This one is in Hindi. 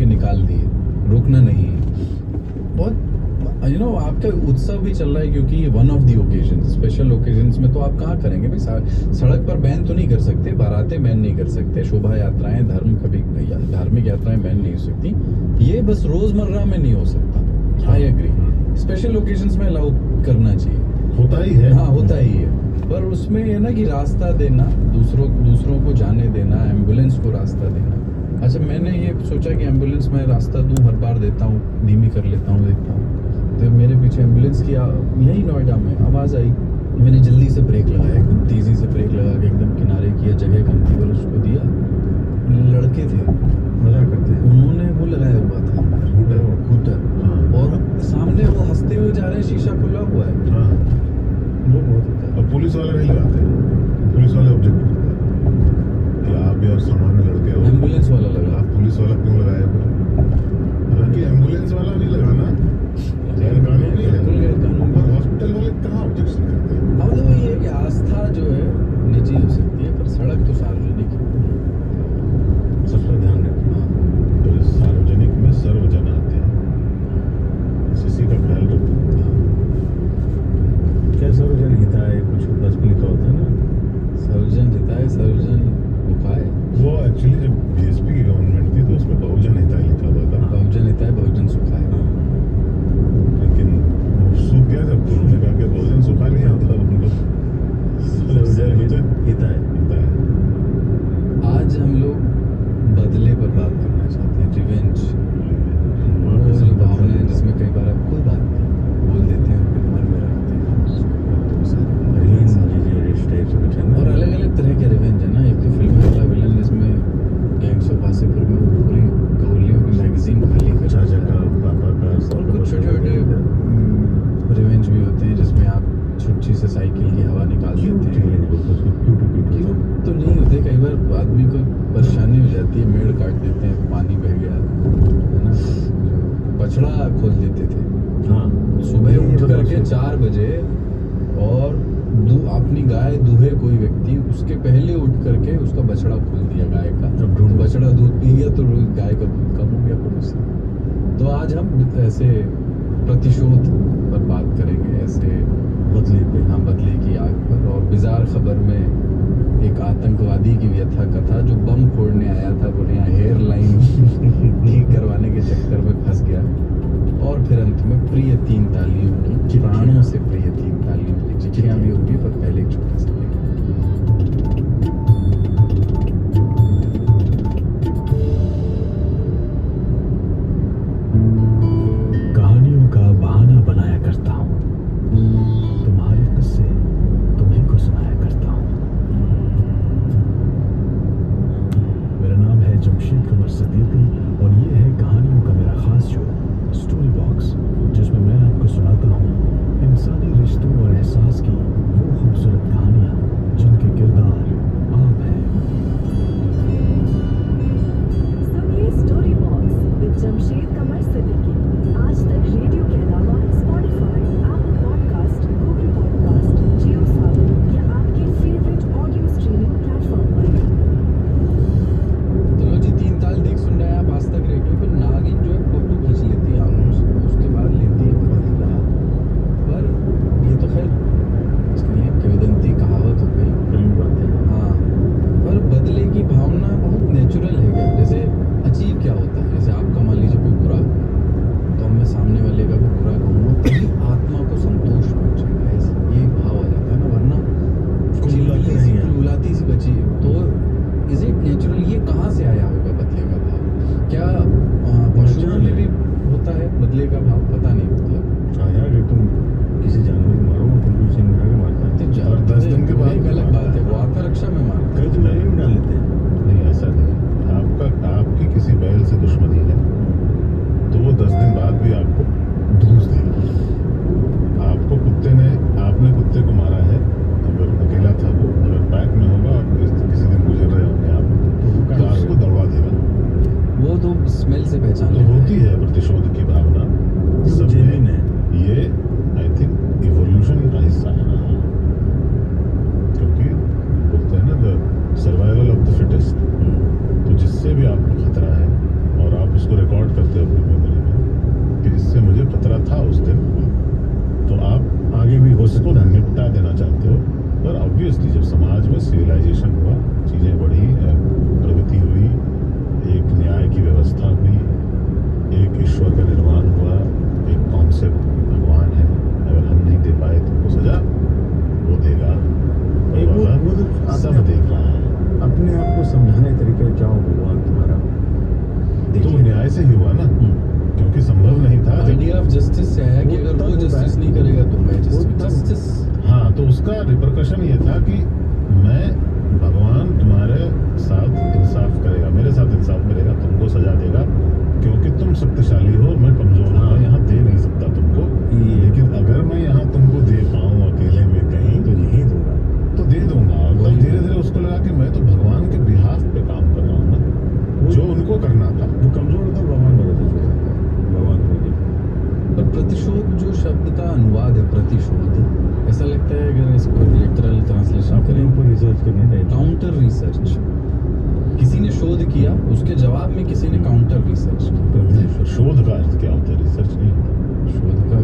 के निकाल दिए, रुकना नहीं है। बहुत आपका उत्सव भी चल रहा है, क्योंकि ये one of the occasion, special occasions में तो आप कहाँ करेंगे भाई, सड़क पर बैन तो नहीं कर सकते, बारातें बैन नहीं कर सकते, शोभा यात्राएं, धार्मिक यात्राएं बैन नहीं हो सकती, ये बस रोजमर्रा में नहीं हो सकता। आई एग्री, स्पेशल ओकेजन्स में अलाउ करना चाहिए, होता ही है। हाँ होता ही है, पर उसमें ये ना कि रास्ता देना, दूसरों को जाने देना, एम्बुलेंस को रास्ता देना। अच्छा, मैंने ये सोचा कि एम्बुलेंस में रास्ता दूं, हर बार देता हूँ, धीमी कर लेता हूँ, देखता हूँ, तो मेरे पीछे एम्बुलेंस की यही नोएडा में आवाज़ आई, मैंने जल्दी से ब्रेक लगाया, एकदम तेज़ी से ब्रेक लगा के एकदम किनारे किया, जगह कम थी, और उसको दिया। लड़के थे, मजा करते हैं, उन्होंने वो लगाया हुआ था हूटर, और सामने वो हंसते हुए जा रहे हैं, शीशा खुला हुआ है। वो बहुत होता है। अब पुलिस वाले नहीं लगाते हैं, पुलिस वाले ऑब्जेक्ट करते हैं कि आप यार सामान्य लड़के हो, एम्बुलेंस वाला लगा, आप पुलिस वाला क्यों लगाए हुए? हालांकि एम्बुलेंस वाला नहीं लगाना गैर कानूनी है, पर हॉस्पिटल वाले कहाँ ऑब्जेक्शन करते हैं? अब तो ये है कि आस्था जो है निजी हो सकती है, पर सड़क तो सार्वजनिक है, सबका ध्यान रखिए। तो सार्वजनिक में सर्वजन आते हैं, किसी का ख्याल रखो। क्या सर्वजन हिताय कुछ बस में लिखा होता है ना, सर्वजन हिताय सर्वजन सुखाय। वो एक्चुअली जब बीएसपी की गवर्नमेंट थी तो उसमें बहुजन हिताय लिखा हुआ था, बहुजन हिताय बहुजन सुखाय। लेकिन सूख गया जब उन्होंने कहा कि बहुजन सुखा नहीं आता, उनको सर्वजन हिताय। आज हम लोग बदले पर बात करना चाहते हैं, रिवेंज, वो जो भावना है जिसमें कई बार आप कोई बात नहीं बोल देते हैं, फिर मन में रखते हैं और अलग अलग तरह के रिवेंज है ना। एक तो फिल्म वाला विलन, जिसमें गैंग्स ऑफ वासेपुर में वो पूरी गोलियों की मैगजीन खाली कर चाचा का, पापा का, और कुछ छोटे छोटे रिवेंज भी होते हैं जिसमें आप छुट्टी से साइकिल की हवा निकाल देते हैं। क्यों तो नहीं होते, कई बार आदमी को परेशानी हो जाती है, मेड़ काट देते हैं, पानी बह गया है ना, बछड़ा खोल देते थे। हाँ, सुबह उठ करके 4 बजे, और अपनी गाय दूहे कोई व्यक्ति, उसके पहले उठ करके उसका बछड़ा खोल दिया गाय का, जब ढूंढ बछड़ा दूध पी गया तो गाय का दूध कम हो गया फिर उससे। तो आज हम ऐसे प्रतिशोध पर बात करेंगे, ऐसे बदले पे। हाँ, बदले की आग पर। और बिजार खबर में एक आतंकवादी की व्यथा कथा, जो बम फोड़ने आया था, बोले यहाँ हेयर लाइन ठीक करवाने के चक्कर में फंस गया, और फिर अंत में प्रिय 3 तालियों की, प्राणों से प्रिय 3 तालियों की चिट्ठियाँ भी होगी, पर पहले एक छोटा सा ब्रेक। कहानियों का बहाना बनाया करता हूँ, तुम्हारे किस्से तुम्हीं को सुनाया करता हूँ। मेरा नाम है जमशेद कमर सिद्दीकी, और ये है कहानियों का मेरा खास शो स्टोरी बॉक्स, जिसमें मैं आपको सुनाता हूँ इंसानी रिश्तों और एहसास की वो खूबसूरत कहानियाँ जिनके किरदार आप हैं। सुनिए story box with Jamshed Qamar Siddiqui. Aaj Tak radio के अलावा Spotify, Apple podcast, Google podcast, Jio Saavn या आपके फेवरेट ऑडियो स्ट्रीमिंग प्लेटफॉर्म पर। तो लो जी, 3 ताल देख सुन रहे हैं आप आज तक रेडियो पर। नागिन जो है फोटो खींच लेती है आंखों से, उसके बाद लेती है बदला, पर ये तो खैर इसकी किंवदंती कहावत हो गई। हाँ, पर बदले की भावना बहुत नेचुरल है। जैसे अचीव क्या होता है, जैसे आपका मान लीजिए कोई बुरा, तो मैं सामने वाले का भी बुरा कहूँगा, तभी आत्मा को संतोष पहुँचेगा, ऐसे ये भाव आ जाता है ना, वरना उलाती सी बची। तो इज इट नेचुरल, ये कहाँ से आया होगा बदले का भाव? क्या पशुओं में भी होता है बदले का भाव? पता नहीं, मतलब आया कि तुम किसी जानवर को मारो, तुम उसे मिटा के मारता है। तो और 10 दिन के बाद एक अलग बात है, वो आत्मरक्षा में मारता कई तो नली में डाल लेते हैं। नहीं, ऐसा नहीं। आपकी किसी बैल से दुश्मनी है तो वो 10 दिन बाद भी आपको दूध देगी। आपने कुत्ते को मारा है, अगर अकेला था वो, अगर पैक में होगा और किसी दिन गुजर रहे होंगे आप, तो आपको दौड़ा देगा। है। वो तो स्मेल से पहचान तो लेता होती है प्रतिशोध की भावना सब जेन्युइन में। है। ये आई थिंक इवोल्यूशन का हिस्सा है ना, क्योंकि बोलते हैं ना the survival of the fittest. तो जिससे भी आपको खतरा है और आप उसको रिकॉर्ड से भगवान है, अगर हम नहीं दे पाए तुमको सजा, वो देगा। एक वो वाला तो सब देख रहा है। अपने आप को समझाने के तरीके क्या हो भगवान तुम्हारा तो न्याय से ही हुआ ना, क्योंकि संभव नहीं था जब आइडिया ऑफ जस्टिस से है कि अगर वो जस्टिस नहीं करेगा तो मैं जस्टिस। हाँ, तो उसका रिपरकशन ये था कि मैं भगवान तुम्हारे साथ इंसाफ करेगा, मेरे साथ इंसाफ करेगा, तुमको सजा देगा, क्योंकि तुम शक्तिशाली हो, मैं कमजोर हूँ, मैं यहाँ दे नहीं सकता तुमको। लेकिन अगर मैं यहाँ तुमको दे पाऊँ अकेले में कहीं, तो यही दूंगा। तो दे दूंगा। और तब धीरे धीरे उसको लगा कि मैं तो भगवान के बिहाफ पे काम कर रहा हूँ ना, जो उनको करना था। जो कमजोर होता है भगवान मदद से छोड़ता है, भगवान को नहीं। पर प्रतिशोध जो शब्द का अनुवाद है, प्रतिशोध, ऐसा लगता है अगर इसको लिटरल ट्रांसलेशन अपने करें, ऊपर रिसर्च करना टाइम काउंटर रिसर्च। किसी ने शोध किया, उसके जवाब में किसी ने काउंटर रिसर्च किया। शोध का अर्थ क्या होता है? रिसर्च नहीं होता। शोध का